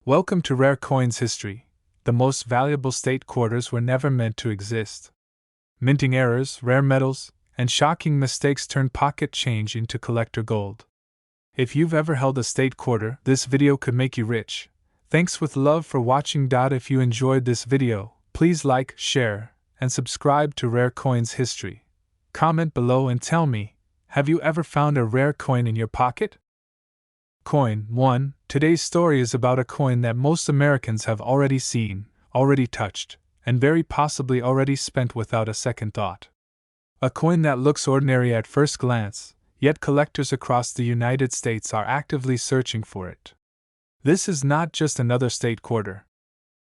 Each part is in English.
Welcome to Rare Coins History. The most valuable state quarters were never meant to exist. Minting errors, rare metals, and shocking mistakes turn pocket change into collector gold. If you've ever held a state quarter, this video could make you rich. Thanks with love for watching. If you enjoyed this video, please like, share, and subscribe to Rare Coins History. Comment below and tell me, have you ever found a rare coin in your pocket? Coin 1. Today's story is about a coin that most Americans have already seen, already touched, and very possibly already spent without a second thought. A coin that looks ordinary at first glance, yet collectors across the United States are actively searching for it. This is not just another state quarter.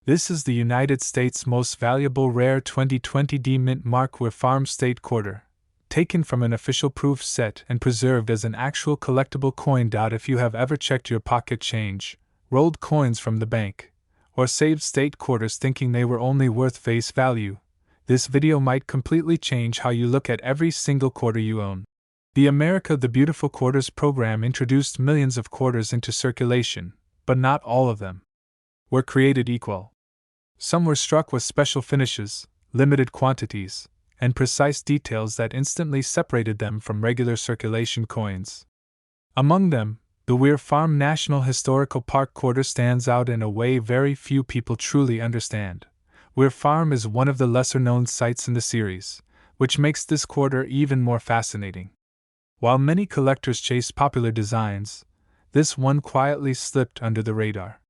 This is the United States' most valuable rare 2020 D mint mark farm state quarter, taken from an official proof set and preserved as an actual collectible coin. If you have ever checked your pocket change, rolled coins from the bank, or saved state quarters thinking they were only worth face value, this video might completely change how you look at every single quarter you own. The America the Beautiful Quarters program introduced millions of quarters into circulation, but not all of them were created equal. Some were struck with special finishes, limited quantities, and precise details that instantly separated them from regular circulation coins. Among them, the Weir Farm National Historical Park quarter stands out in a way very few people truly understand. Weir Farm is one of the lesser-known sites in the series, which makes this quarter even more fascinating. While many collectors chase popular designs, this one quietly slipped under the radar.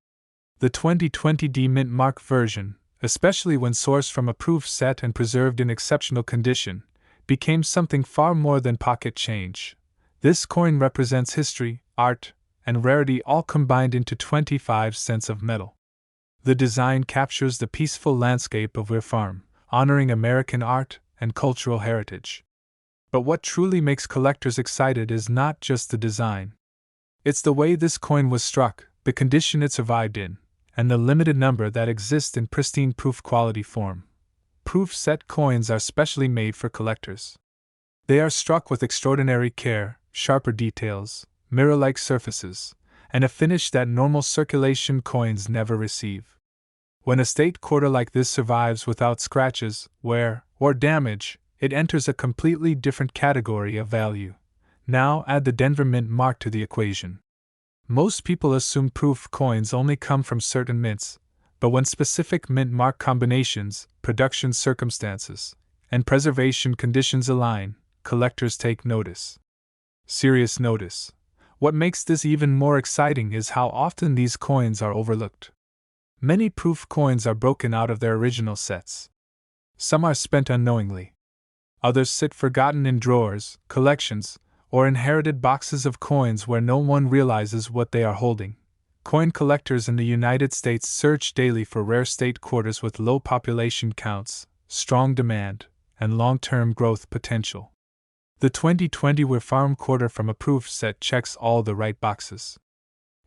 The 2020 D Mint Mark version, especially when sourced from a proof set and preserved in exceptional condition, became something far more than pocket change. This coin represents history, art, and rarity all combined into 25 cents of metal. The design captures the peaceful landscape of Weir Farm, honoring American art and cultural heritage. But what truly makes collectors excited is not just the design. It's the way this coin was struck, the condition it survived in, and the limited number that exist in pristine proof quality form. Proof set coins are specially made for collectors. They are struck with extraordinary care, sharper details, mirror-like surfaces, and a finish that normal circulation coins never receive. When a state quarter like this survives without scratches, wear, or damage, it enters a completely different category of value. Now add the Denver Mint mark to the equation. Most people assume proof coins only come from certain mints, but when specific mint mark combinations, production circumstances, and preservation conditions align, collectors take notice. Serious notice. What makes this even more exciting is how often these coins are overlooked. Many proof coins are broken out of their original sets. Some are spent unknowingly. Others sit forgotten in drawers, collections, or inherited boxes of coins where no one realizes what they are holding. Coin collectors in the United States search daily for rare state quarters with low population counts, strong demand, and long-term growth potential. The 2020 Weir Farm quarter from a proof set checks all the right boxes.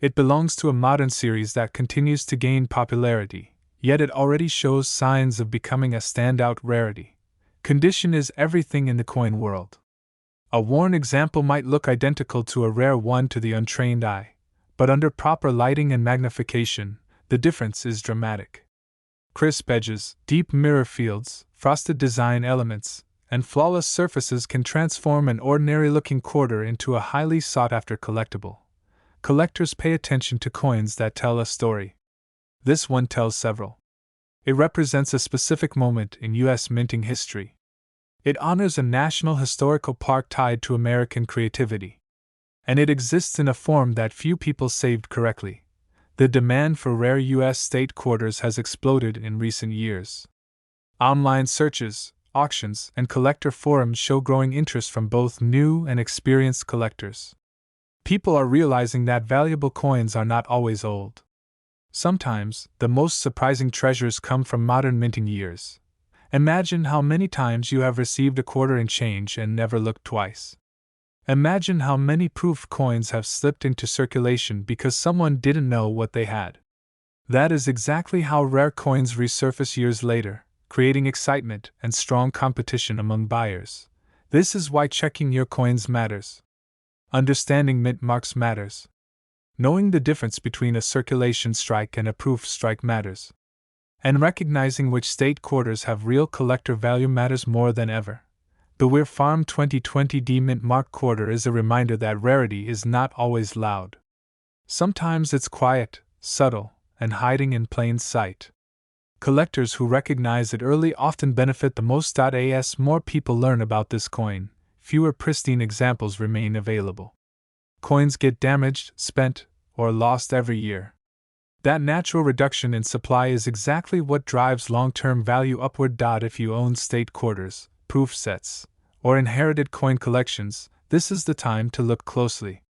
It belongs to a modern series that continues to gain popularity, yet it already shows signs of becoming a standout rarity. Condition is everything in the coin world. A worn example might look identical to a rare one to the untrained eye, but under proper lighting and magnification, the difference is dramatic. Crisp edges, deep mirror fields, frosted design elements, and flawless surfaces can transform an ordinary-looking quarter into a highly sought-after collectible. Collectors pay attention to coins that tell a story. This one tells several. It represents a specific moment in U.S. minting history. It honors a national historical park tied to American creativity. And it exists in a form that few people saved correctly. The demand for rare U.S. state quarters has exploded in recent years. Online searches, auctions, and collector forums show growing interest from both new and experienced collectors. People are realizing that valuable coins are not always old. Sometimes, the most surprising treasures come from modern minting years. Imagine how many times you have received a quarter in change and never looked twice. Imagine how many proof coins have slipped into circulation because someone didn't know what they had. That is exactly how rare coins resurface years later, creating excitement and strong competition among buyers. This is why checking your coins matters. Understanding mint marks matters. Knowing the difference between a circulation strike and a proof strike matters. And recognizing which state quarters have real collector value matters more than ever. The Weir Farm 2020 D Mint Mark quarter is a reminder that rarity is not always loud. Sometimes it's quiet, subtle, and hiding in plain sight. Collectors who recognize it early often benefit the most. As more people learn about this coin, fewer pristine examples remain available. Coins get damaged, spent, or lost every year. That natural reduction in supply is exactly what drives long-term value upward. If you own state quarters, proof sets, or inherited coin collections, this is the time to look closely.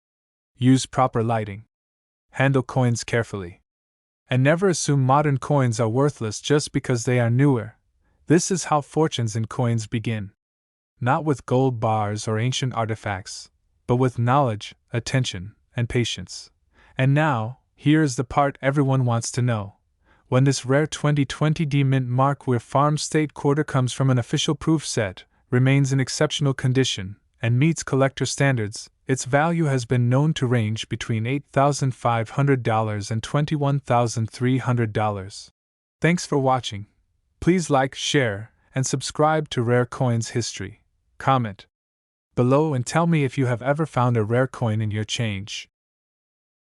Use proper lighting. Handle coins carefully. And never assume modern coins are worthless just because they are newer. This is how fortunes in coins begin. Not with gold bars or ancient artifacts, but with knowledge, attention, and patience. And now, here is the part everyone wants to know. When this rare 2020 D Mint Mark Weir Farm State Quarter comes from an official proof set, remains in exceptional condition, and meets collector standards, its value has been known to range between $8,500 and $21,300. Thanks for watching. Please like, share, and subscribe to Rare Coins History. Comment below and tell me if you have ever found a rare coin in your change.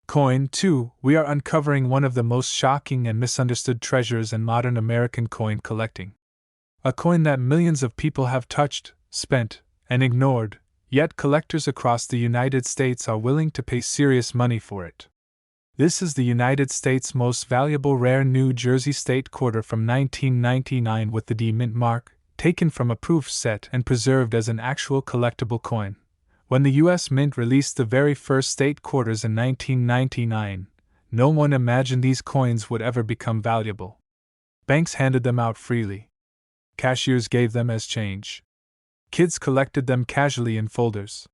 Coin 2. We are uncovering one of the most shocking and misunderstood treasures in modern American coin collecting. A coin that millions of people have touched, spent, and ignored, yet collectors across the United States are willing to pay serious money for it. This is the United States' most valuable rare New Jersey state quarter from 1999 with the D Mint mark, taken from a proof set and preserved as an actual collectible coin. When the U.S. Mint released the very first state quarters in 1999, no one imagined these coins would ever become valuable. Banks handed them out freely. Cashiers gave them as change. Kids collected them casually in folders.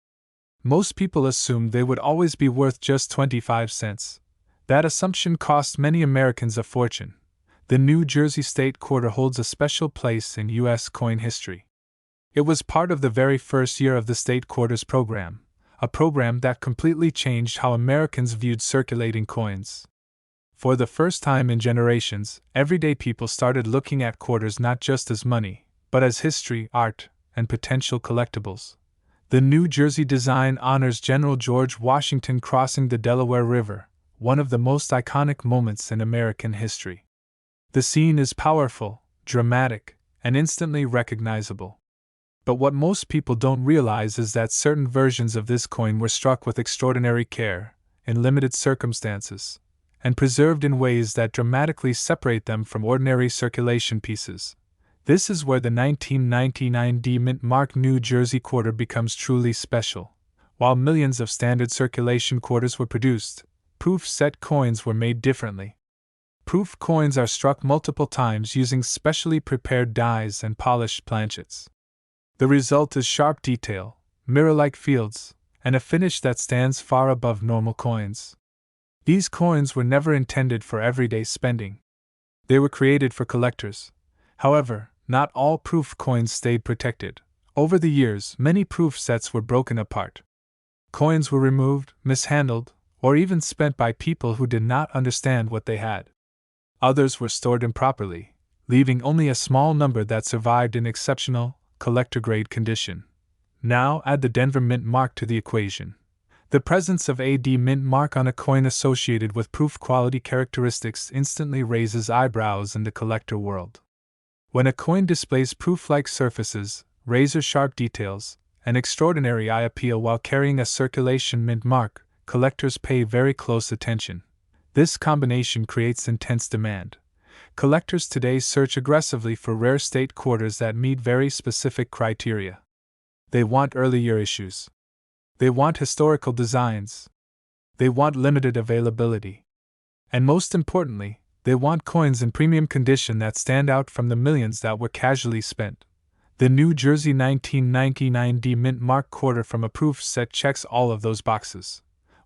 Most people assumed they would always be worth just 25 cents. That assumption cost many Americans a fortune. The New Jersey state quarter holds a special place in U.S. coin history. It was part of the very first year of the state quarters program, a program that completely changed how Americans viewed circulating coins. For the first time in generations, everyday people started looking at quarters not just as money, but as history, art, and potential collectibles. The New Jersey design honors General George Washington crossing the Delaware River, one of the most iconic moments in American history. The scene is powerful, dramatic, and instantly recognizable. But what most people don't realize is that certain versions of this coin were struck with extraordinary care, in limited circumstances, and preserved in ways that dramatically separate them from ordinary circulation pieces. This is where the 1999 D Mint Mark New Jersey quarter becomes truly special. While millions of standard circulation quarters were produced, proof set coins were made differently. Proof coins are struck multiple times using specially prepared dies and polished planchets. The result is sharp detail, mirror-like fields, and a finish that stands far above normal coins. These coins were never intended for everyday spending. They were created for collectors. However, not all proof coins stayed protected. Over the years, many proof sets were broken apart. Coins were removed, mishandled, or even spent by people who did not understand what they had. Others were stored improperly, leaving only a small number that survived in exceptional, collector-grade condition. Now add the Denver Mint mark to the equation. The presence of a D Mint mark on a coin associated with proof quality characteristics instantly raises eyebrows in the collector world. When a coin displays proof-like surfaces, razor-sharp details, and extraordinary eye appeal while carrying a circulation mint mark, collectors pay very close attention. This combination creates intense demand. Collectors today search aggressively for rare state quarters that meet very specific criteria. They want earlier issues. They want historical designs. They want limited availability. And most importantly, they want coins in premium condition that stand out from the millions that were casually spent. The New Jersey 1999 D Mint Mark quarter from a proof set checks all of those boxes.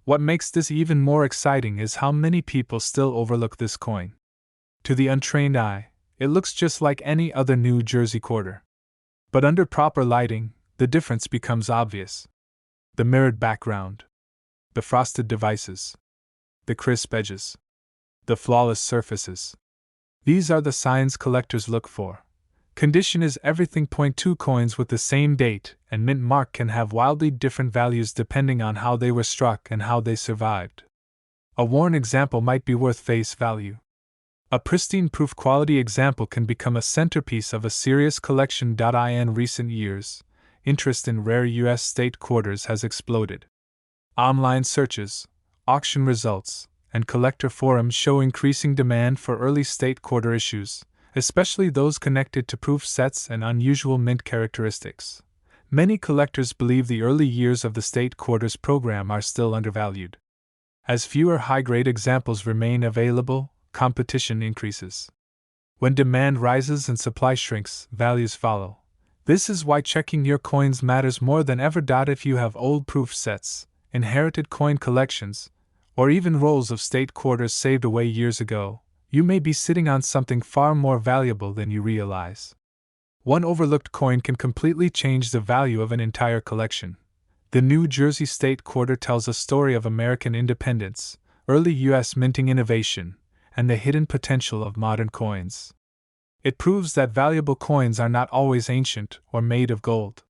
What makes this even more exciting is how many people still overlook this coin. To the untrained eye, it looks just like any other New Jersey quarter. But under proper lighting, the difference becomes obvious. The mirrored background. The frosted devices. the crisp edges, the flawless surfaces. These are the signs collectors look for. Condition is everything. Two coins with the same date and mint mark can have wildly different values depending on how they were struck and how they survived. A worn example might be worth face value. A pristine proof quality example can become a centerpiece of a serious collection. In recent years, interest in rare U.S. state quarters has exploded. Online searches, auction results, and collector forums show increasing demand for early state quarter issues, especially those connected to proof sets and unusual mint characteristics. Many collectors believe the early years of the state quarters program are still undervalued. As fewer high-grade examples remain available, competition increases. When demand rises and supply shrinks, values follow. This is why checking your coins matters more than ever. If you have old proof sets, inherited coin collections, or even rolls of state quarters saved away years ago, you may be sitting on something far more valuable than you realize. One overlooked coin can completely change the value of an entire collection. The New Jersey State Quarter tells a story of American independence, early U.S. minting innovation, and the hidden potential of modern coins. It proves that valuable coins are not always ancient or made of gold.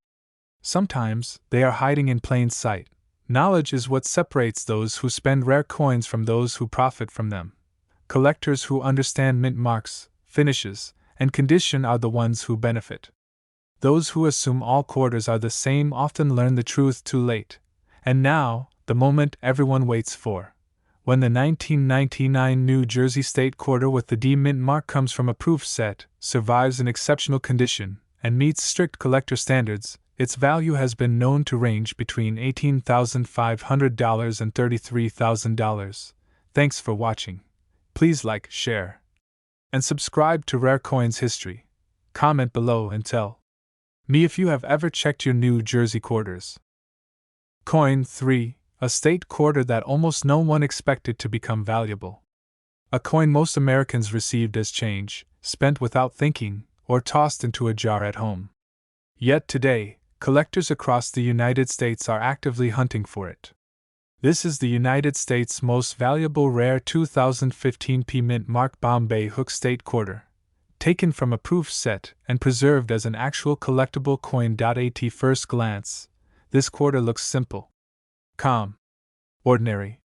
Sometimes, they are hiding in plain sight. Knowledge is what separates those who spend rare coins from those who profit from them. Collectors who understand mint marks, finishes, and condition are the ones who benefit. Those who assume all quarters are the same often learn the truth too late. And now, the moment everyone waits for. When the 1999 New Jersey State Quarter with the D mint mark comes from a proof set, survives in exceptional condition, and meets strict collector standards, its value has been known to range between $18,500 and $33,000. Thanks for watching. Please like, share, and subscribe to Rare Coins History. Comment below and tell me if you have ever checked your New Jersey quarters. Coin 3. A state quarter that almost no one expected to become valuable. A coin most Americans received as change, spent without thinking, or tossed into a jar at home. Yet today, collectors across the United States are actively hunting for it. This is the United States' most valuable rare 2015 P mint mark Bombay Hook State Quarter, taken from a proof set and preserved as an actual collectible coin. At first glance, this quarter looks simple, calm, ordinary.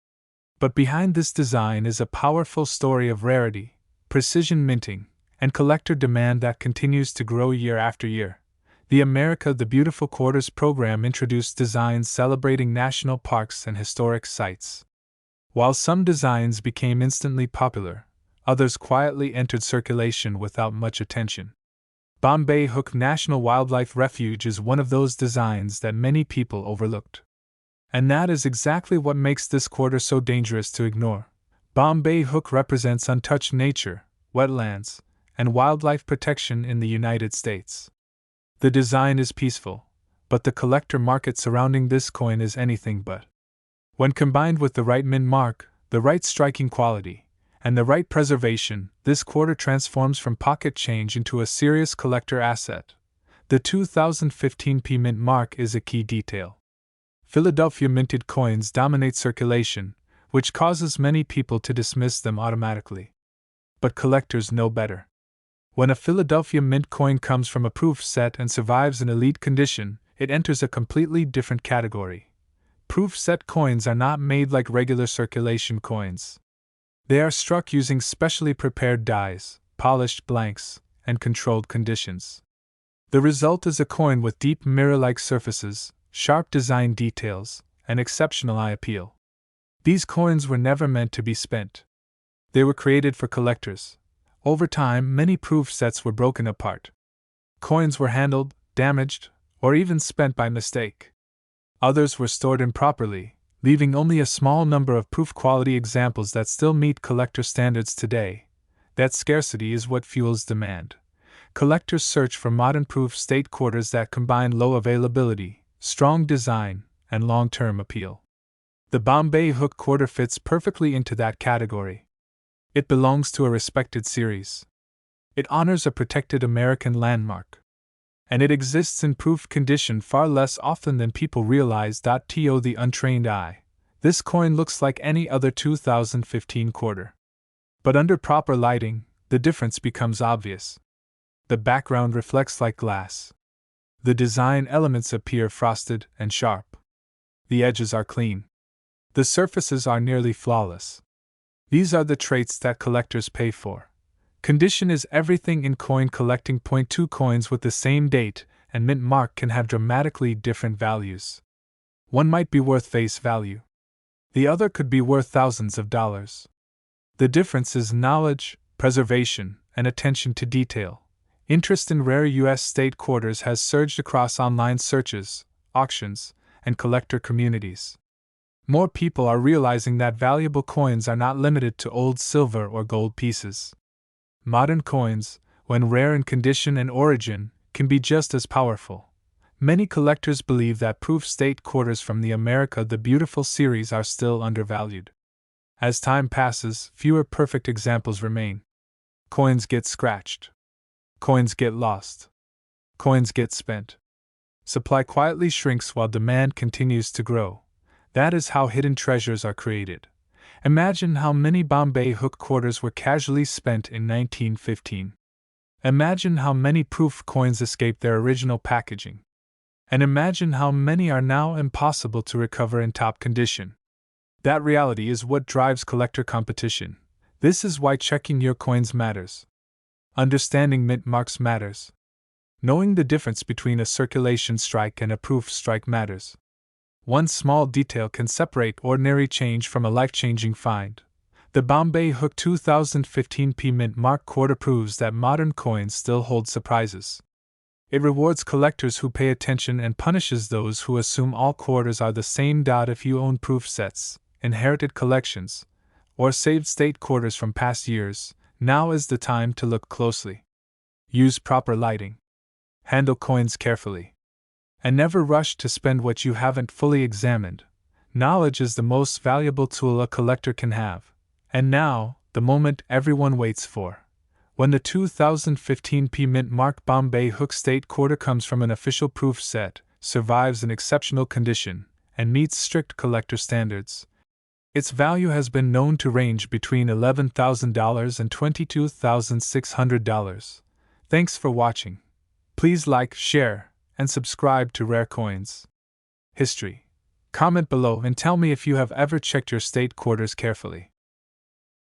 But behind this design is a powerful story of rarity, precision minting, and collector demand that continues to grow year after year. The America the Beautiful Quarters program introduced designs celebrating national parks and historic sites. While some designs became instantly popular, others quietly entered circulation without much attention. Bombay Hook National Wildlife Refuge is one of those designs that many people overlooked. And that is exactly what makes this quarter so dangerous to ignore. Bombay Hook represents untouched nature, wetlands, and wildlife protection in the United States. The design is peaceful, but the collector market surrounding this coin is anything but. When combined with the right mint mark, the right striking quality, and the right preservation, this quarter transforms from pocket change into a serious collector asset. The 2015 P mint mark is a key detail. Philadelphia minted coins dominate circulation, which causes many people to dismiss them automatically. But collectors know better. When a Philadelphia mint coin comes from a proof set and survives in elite condition, it enters a completely different category. Proof set coins are not made like regular circulation coins. They are struck using specially prepared dies, polished blanks, and controlled conditions. The result is a coin with deep mirror-like surfaces, sharp design details, and exceptional eye appeal. These coins were never meant to be spent. They were created for collectors. Over time, many proof sets were broken apart. Coins were handled, damaged, or even spent by mistake. Others were stored improperly, leaving only a small number of proof-quality examples that still meet collector standards today. That scarcity is what fuels demand. Collectors search for modern proof state quarters that combine low availability, strong design, and long-term appeal. The Bombay Hook quarter fits perfectly into that category. It belongs to a respected series. It honors a protected American landmark. And it exists in proof condition far less often than people realize. To the untrained eye, This coin looks like any other 2015 quarter. But under proper lighting, the difference becomes obvious. The background reflects like glass. The design elements appear frosted and sharp. The edges are clean. The surfaces are nearly flawless. These are the traits that collectors pay for. Condition is everything in coin collecting. Two coins with the same date and mint mark can have dramatically different values. One might be worth face value. The other could be worth thousands of dollars. The difference is knowledge, preservation, and attention to detail. Interest in rare U.S. state quarters has surged across online searches, auctions, and collector communities. More people are realizing that valuable coins are not limited to old silver or gold pieces. Modern coins, when rare in condition and origin, can be just as powerful. Many collectors believe that proof state quarters from the America the Beautiful series are still undervalued. As time passes, fewer perfect examples remain. Coins get scratched. Coins get lost. Coins get spent. Supply quietly shrinks while demand continues to grow. That is how hidden treasures are created. Imagine how many Bombay hook quarters were casually spent in 1915. Imagine how many proof coins escaped their original packaging. And imagine how many are now impossible to recover in top condition. That reality is what drives collector competition. This is why checking your coins matters. Understanding mint marks matters. Knowing the difference between a circulation strike and a proof strike matters. One small detail can separate ordinary change from a life-changing find. The Bombay Hook 2015 P mint mark quarter proves that modern coins still hold surprises. It rewards collectors who pay attention and punishes those who assume all quarters are the same. If you own proof sets, inherited collections, or saved state quarters from past years, now is the time to look closely. Use proper lighting. Handle coins carefully. And never rush to spend what you haven't fully examined. Knowledge is the most valuable tool a collector can have. And now, the moment everyone waits for. When the 2015 P mint mark Bombay Hook state quarter comes from an official proof set, survives in exceptional condition, and meets strict collector standards. Its value has been known to range between $11,000 and $22,600. Thanks for watching. Please like, share, and subscribe to Rare Coins History. Comment below and tell me if you have ever checked your state quarters carefully.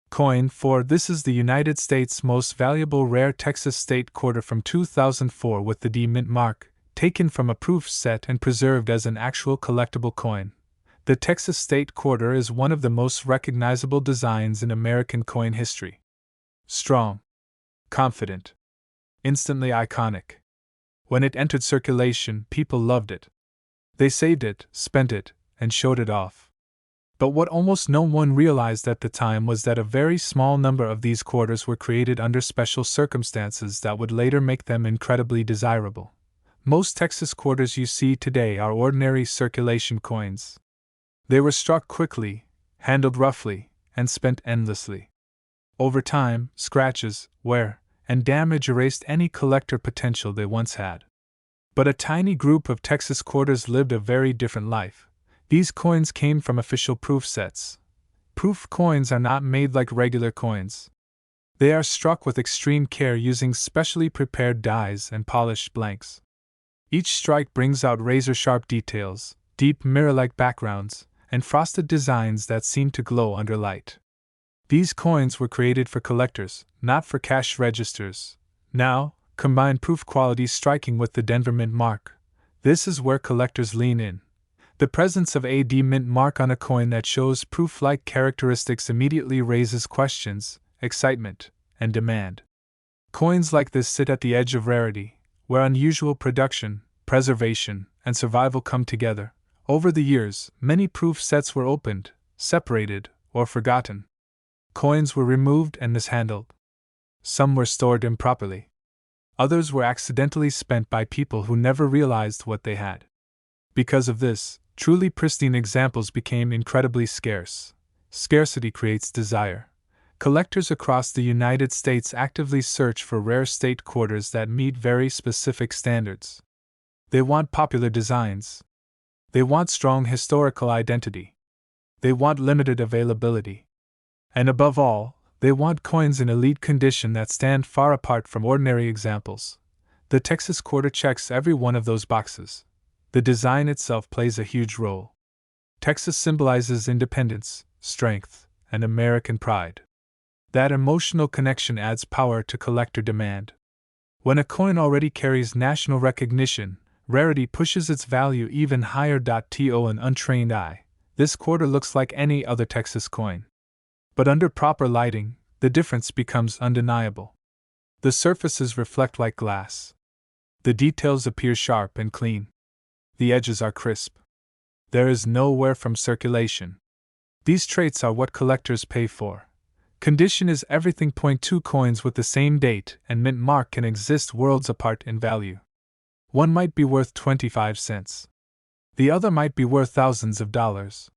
Coin 4. This is the United States' most valuable rare Texas state quarter from 2004 with the D mint mark, taken from a proof set and preserved as an actual collectible coin. The Texas state quarter is one of the most recognizable designs in American coin history. Strong, confident, instantly iconic. When it entered circulation, people loved it. They saved it, spent it, and showed it off. But what almost no one realized at the time was that a very small number of these quarters were created under special circumstances that would later make them incredibly desirable. Most Texas quarters you see today are ordinary circulation coins. They were struck quickly, handled roughly, and spent endlessly. Over time, scratches, wear, and damage erased any collector potential they once had. But a tiny group of Texas quarters lived a very different life. These coins came from official proof sets. Proof coins are not made like regular coins. They are struck with extreme care using specially prepared dies and polished blanks. Each strike brings out razor-sharp details, deep mirror-like backgrounds, and frosted designs that seem to glow under light. These coins were created for collectors, not for cash registers. Now, combine proof quality striking with the Denver mint mark. This is where collectors lean in. The presence of a D mint mark on a coin that shows proof-like characteristics immediately raises questions, excitement, and demand. Coins like this sit at the edge of rarity, where unusual production, preservation, and survival come together. Over the years, many proof sets were opened, separated, or forgotten. Coins were removed and mishandled. Some were stored improperly. Others were accidentally spent by people who never realized what they had. Because of this, truly pristine examples became incredibly scarce. Scarcity creates desire. Collectors across the United States actively search for rare state quarters that meet very specific standards. They want popular designs. They want strong historical identity. They want limited availability. And above all, they want coins in elite condition that stand far apart from ordinary examples. The Texas quarter checks every one of those boxes. The design itself plays a huge role. Texas symbolizes independence, strength, and American pride. That emotional connection adds power to collector demand. When a coin already carries national recognition, rarity pushes its value even higher. To an untrained eye, this quarter looks like any other Texas coin. But under proper lighting, the difference becomes undeniable. The surfaces reflect like glass. The details appear sharp and clean. The edges are crisp. There is no wear from circulation. These traits are what collectors pay for. Condition is everything. Two coins with the same date and mint mark can exist worlds apart in value. One might be worth 25 cents. The other might be worth thousands of dollars.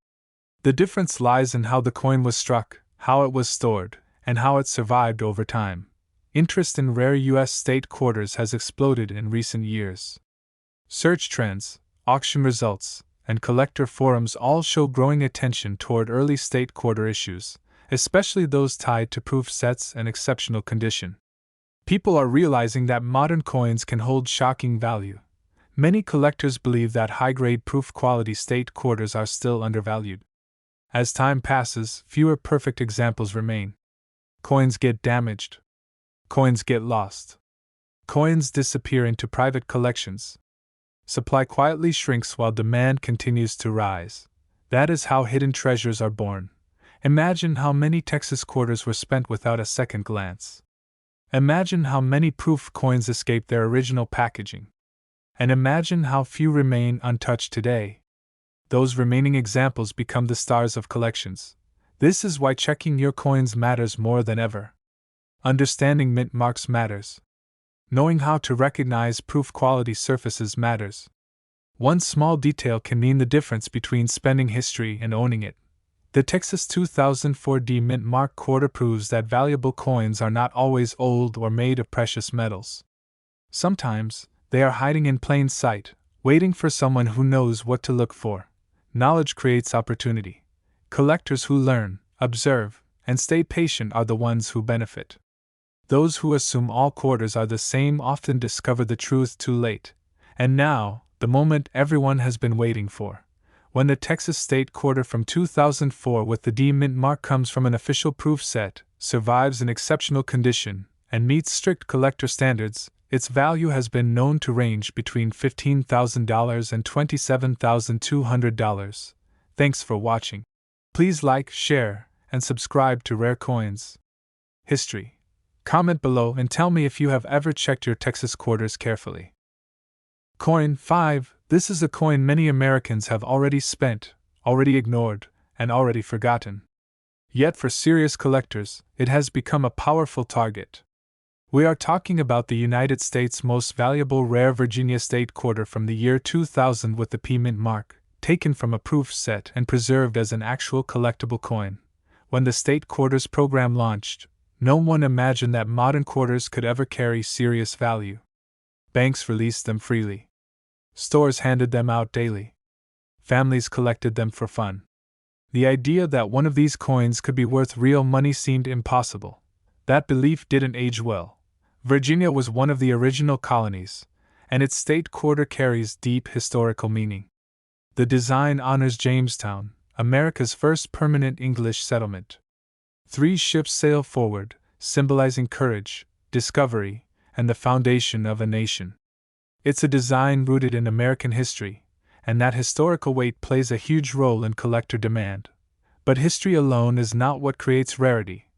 The difference lies in how the coin was struck, how it was stored, and how it survived over time. Interest in rare U.S. state quarters has exploded in recent years. Search trends, auction results, and collector forums all show growing attention toward early state quarter issues, especially those tied to proof sets and exceptional condition. People are realizing that modern coins can hold shocking value. Many collectors believe that high-grade proof-quality state quarters are still undervalued. As time passes, fewer perfect examples remain. Coins get damaged. Coins get lost. Coins disappear into private collections. Supply quietly shrinks while demand continues to rise. That is how hidden treasures are born. Imagine how many Texas quarters were spent without a second glance. Imagine how many proof coins escaped their original packaging. And imagine how few remain untouched today. Those remaining examples become the stars of collections. This is why checking your coins matters more than ever. Understanding mint marks matters. Knowing how to recognize proof quality surfaces matters. One small detail can mean the difference between spending history and owning it. The Texas 2004 D Mint Mark quarter proves that valuable coins are not always old or made of precious metals. Sometimes, they are hiding in plain sight, waiting for someone who knows what to look for. Knowledge creates opportunity. Collectors who learn, observe, and stay patient are the ones who benefit. Those who assume all quarters are the same often discover the truth too late. And now, the moment everyone has been waiting for. When the Texas State Quarter from 2004 with the D Mint mark comes from an official proof set, survives in exceptional condition, and meets strict collector standards, its value has been known to range between $15,000 and $27,200. Thanks for watching. Please like, share, and subscribe to Rare Coins History. Comment below and tell me if you have ever checked your Texas quarters carefully. Coin 5. This is a coin many Americans have already spent, already ignored, and already forgotten. Yet for serious collectors, it has become a powerful target. We are talking about the United States' most valuable rare Virginia State Quarter from the year 2000 with the P Mint mark, taken from a proof set and preserved as an actual collectible coin. When the State Quarters program launched, no one imagined that modern quarters could ever carry serious value. Banks released them freely. Stores handed them out daily. Families collected them for fun. The idea that one of these coins could be worth real money seemed impossible. That belief didn't age well. Virginia was one of the original colonies, and its state quarter carries deep historical meaning. The design honors Jamestown, America's first permanent English settlement. 3 ships sail forward, symbolizing courage, discovery, and the foundation of a nation. It's a design rooted in American history, and that historical weight plays a huge role in collector demand. But history alone is not what creates rarity.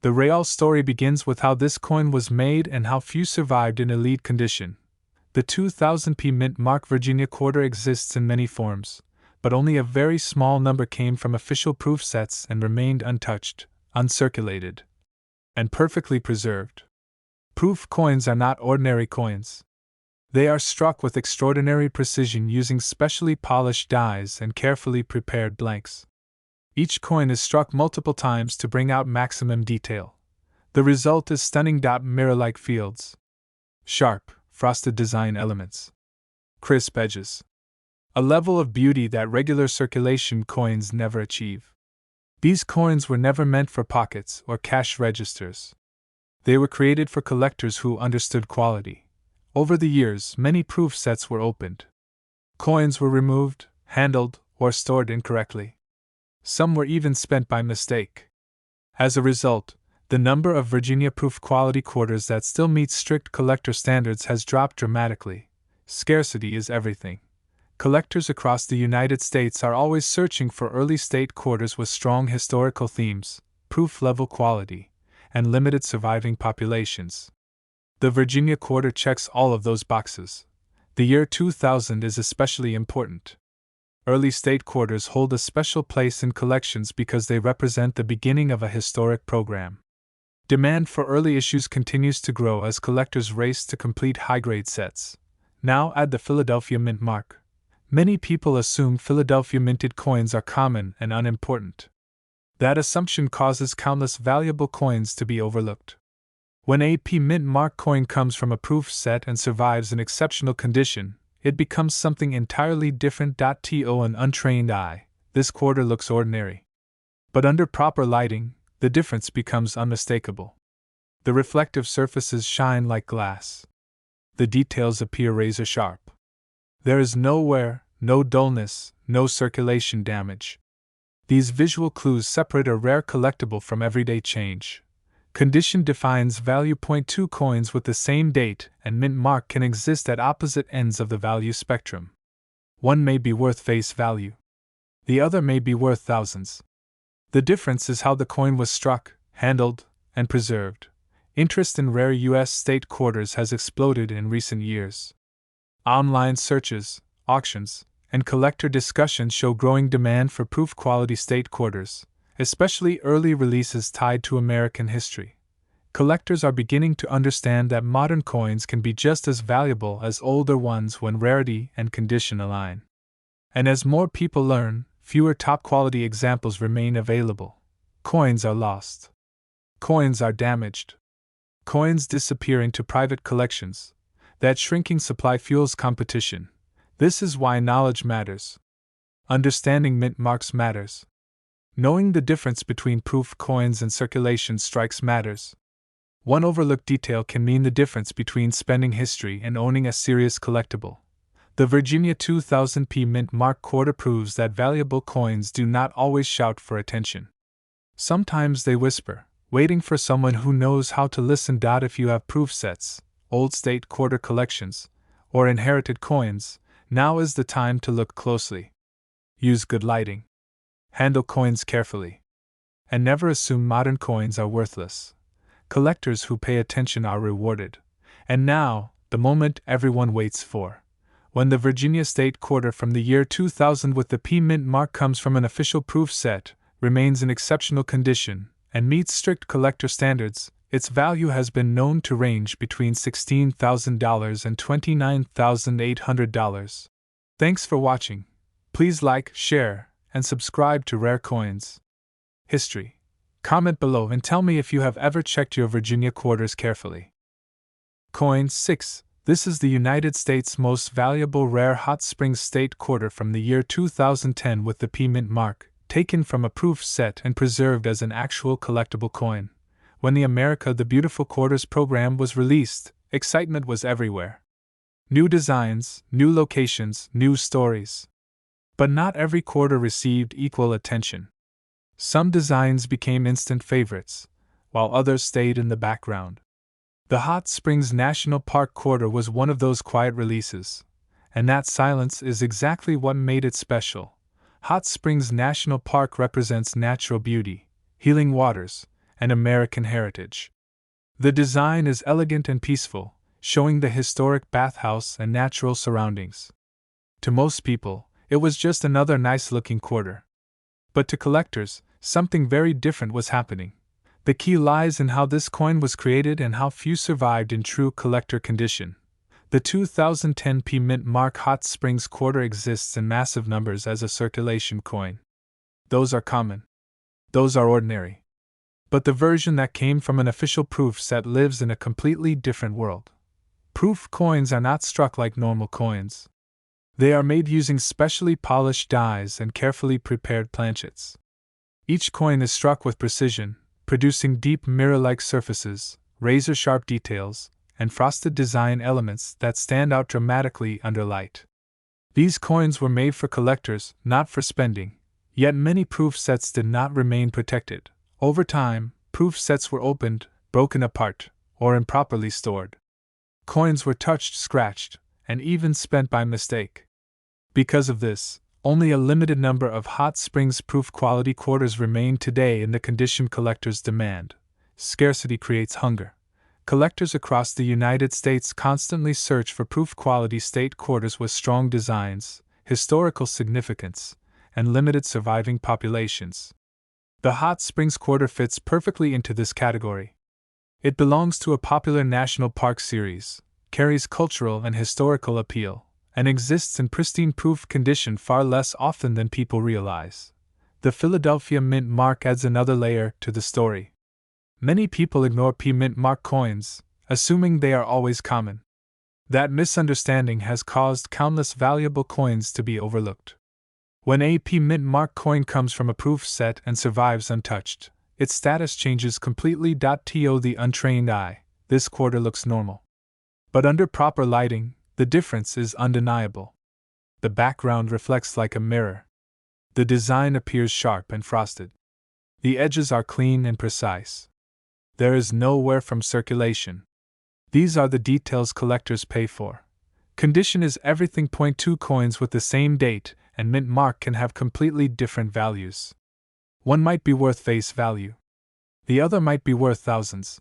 The real story begins with how this coin was made and how few survived in elite condition. The 2000 P Mint mark Virginia quarter exists in many forms, but only a very small number came from official proof sets and remained untouched, uncirculated, and perfectly preserved. Proof coins are not ordinary coins. They are struck with extraordinary precision using specially polished dies and carefully prepared blanks. Each coin is struck multiple times to bring out maximum detail. The result is stunning. Mirror-like fields. Sharp, frosted design elements. Crisp edges. A level of beauty that regular circulation coins never achieve. These coins were never meant for pockets or cash registers. They were created for collectors who understood quality. Over the years, many proof sets were opened. Coins were removed, handled, or stored incorrectly. Some were even spent by mistake. As a result, the number of Virginia proof quality quarters that still meet strict collector standards has dropped dramatically. Scarcity is everything. Collectors across the United States are always searching for early state quarters with strong historical themes, proof level quality, and limited surviving populations. The Virginia quarter checks all of those boxes. The year 2000 is especially important. Early state quarters hold a special place in collections because they represent the beginning of a historic program. Demand for early issues continues to grow as collectors race to complete high-grade sets. Now add the Philadelphia Mint mark. Many people assume Philadelphia minted coins are common and unimportant. That assumption causes countless valuable coins to be overlooked. When a P Mint mark coin comes from a proof set and survives in exceptional condition, it becomes something entirely different. To an untrained eye, this quarter looks ordinary. But under proper lighting, the difference becomes unmistakable. The reflective surfaces shine like glass. The details appear razor sharp. There is no wear, no dullness, no circulation damage. These visual clues separate a rare collectible from everyday change. Condition defines value. 2 coins with the same date and mint mark can exist at opposite ends of the value spectrum. One may be worth face value. The other may be worth thousands. The difference is how the coin was struck, handled, and preserved. Interest in rare U.S. state quarters has exploded in recent years. Online searches, auctions, and collector discussions show growing demand for proof quality state quarters, especially early releases tied to American history. Collectors are beginning to understand that modern coins can be just as valuable as older ones when rarity and condition align. And as more people learn, fewer top-quality examples remain available. Coins are lost. Coins are damaged. Coins disappear into private collections. That shrinking supply fuels competition. This is why knowledge matters. Understanding mint marks matters. Knowing the difference between proof coins and circulation strikes matters. One overlooked detail can mean the difference between spending history and owning a serious collectible. The Virginia 2000 P Mint mark quarter proves that valuable coins do not always shout for attention. Sometimes they whisper, waiting for someone who knows how to listen. If you have proof sets, old state quarter collections, or inherited coins, now is the time to look closely. Use good lighting. Handle coins carefully. And never assume modern coins are worthless. Collectors who pay attention are rewarded. And now, the moment everyone waits for. When the Virginia State Quarter from the year 2000 with the P Mint mark comes from an official proof set, remains in exceptional condition, and meets strict collector standards, its value has been known to range between $16,000 and $29,800. Thanks for watching. Please like, share, and subscribe to Rare Coins History. Comment below and tell me if you have ever checked your Virginia quarters carefully. Coin 6. This is the United States' most valuable rare Hot Springs State Quarter from the year 2010 with the P Mint mark, taken from a proof set and preserved as an actual collectible coin. When the America the Beautiful Quarters program was released, excitement was everywhere. New designs, new locations, new stories. But not every quarter received equal attention. Some designs became instant favorites, while others stayed in the background. The Hot Springs National Park Quarter was one of those quiet releases, and that silence is exactly what made it special. Hot Springs National Park represents natural beauty, healing waters, and American heritage. The design is elegant and peaceful, showing the historic bathhouse and natural surroundings. To most people, it was just another nice-looking quarter. But to collectors, something very different was happening. The key lies in how this coin was created and how few survived in true collector condition. The 2010 P Mint mark Hot Springs Quarter exists in massive numbers as a circulation coin. Those are common. Those are ordinary. But the version that came from an official proof set lives in a completely different world. Proof coins are not struck like normal coins. They are made using specially polished dies and carefully prepared planchets. Each coin is struck with precision, producing deep mirror-like surfaces, razor-sharp details, and frosted design elements that stand out dramatically under light. These coins were made for collectors, not for spending, yet many proof sets did not remain protected. Over time, proof sets were opened, broken apart, or improperly stored. Coins were touched, scratched, and even spent by mistake. Because of this, only a limited number of Hot Springs proof quality quarters remain today in the condition collectors demand. Scarcity creates hunger. Collectors across the United States constantly search for proof quality state quarters with strong designs, historical significance, and limited surviving populations. The Hot Springs quarter fits perfectly into this category. It belongs to a popular national park series, carries cultural and historical appeal, and exists in pristine proof condition far less often than people realize. The Philadelphia Mint mark adds another layer to the story. Many people ignore P Mint mark coins, assuming they are always common. That misunderstanding has caused countless valuable coins to be overlooked. When a P Mint mark coin comes from a proof set and survives untouched, its status changes completely. To the untrained eye, this quarter looks normal. But under proper lighting, the difference is undeniable. The background reflects like a mirror. The design appears sharp and frosted. The edges are clean and precise. There is no wear from circulation. These are the details collectors pay for. Condition is everything. Two coins with the same date and mint mark can have completely different values. One might be worth face value. The other might be worth thousands.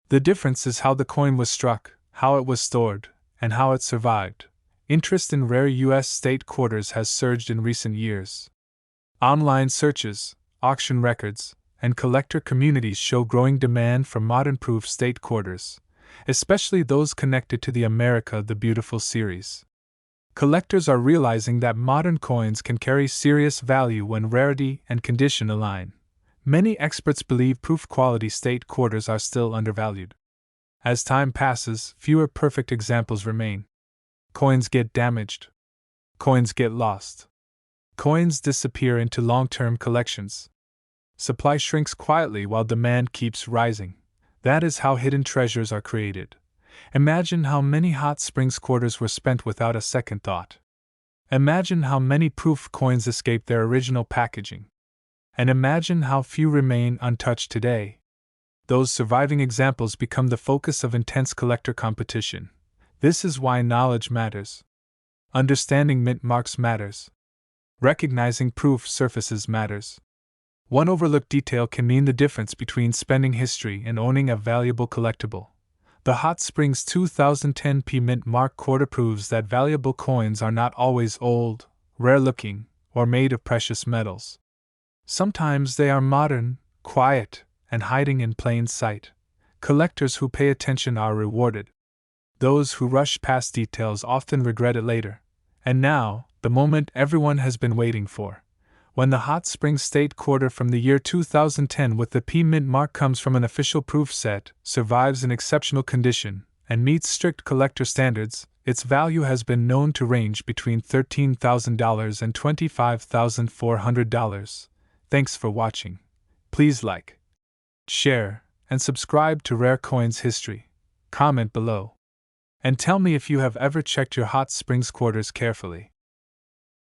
The difference is how the coin was struck, how it was stored, and how it survived. Interest in rare U.S. state quarters has surged in recent years. Online searches, auction records, and collector communities show growing demand for modern proof state quarters, especially those connected to the America the Beautiful series. Collectors are realizing that modern coins can carry serious value when rarity and condition align. Many experts believe proof quality state quarters are still undervalued. As time passes, fewer perfect examples remain. Coins get damaged. Coins get lost. Coins disappear into long-term collections. Supply shrinks quietly while demand keeps rising. That is how hidden treasures are created. Imagine how many Hot Springs quarters were spent without a second thought. Imagine how many proof coins escaped their original packaging. And imagine how few remain untouched today. Those surviving examples become the focus of intense collector competition. This is why knowledge matters. Understanding mint marks matters. Recognizing proof surfaces matters. One overlooked detail can mean the difference between spending history and owning a valuable collectible. The Hot Springs 2010 P Mint mark quarter proves that valuable coins are not always old, rare-looking, or made of precious metals. Sometimes they are modern, quiet, and hiding in plain sight. Collectors who pay attention are rewarded. Those who rush past details often regret it later. And now, the moment everyone has been waiting for. When the Hot Springs State Quarter from the year 2010 with the P Mint mark comes from an official proof set, survives in exceptional condition, and meets strict collector standards, its value has been known to range between $13,000 and $25,400. Thanks for watching. Please like, share, and subscribe to Rare Coins History. Comment below. And tell me if you have ever checked your Hot Springs quarters carefully.